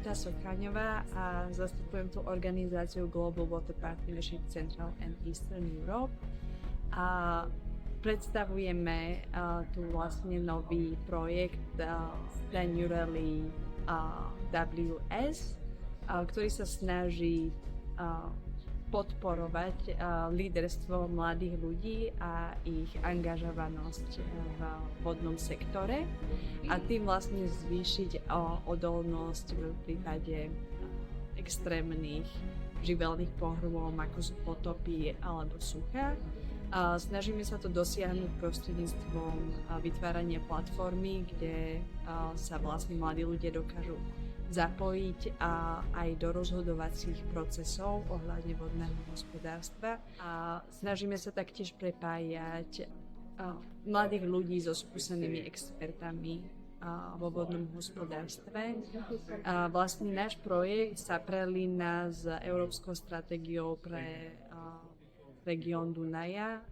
Anita Sokáňová a zastupujem tú organizáciu Global Water Partnership Central and Eastern Europe. A predstavujeme tu vlastne nový projekt Tenurely WS, ktorý sa snaží podporovať líderstvo mladých ľudí a ich angažovanosť v vodnom sektore a tým vlastne zvýšiť odolnosť v prípade extrémnych živelných pohrôm, ako sú potopy alebo sucha. Snažíme sa to dosiahnuť prostredníctvom vytvárania platformy, kde sa vlastne mladí ľudia dokážu zapojiť aj do rozhodovacích procesov ohľadne vodného hospodárstva. A snažíme sa taktiež prepájať mladých ľudí so skúsenými expertami vo vodnom hospodárstve. Vlastne náš projekt sa prelína s Európskou stratégiou pre región Dunaja.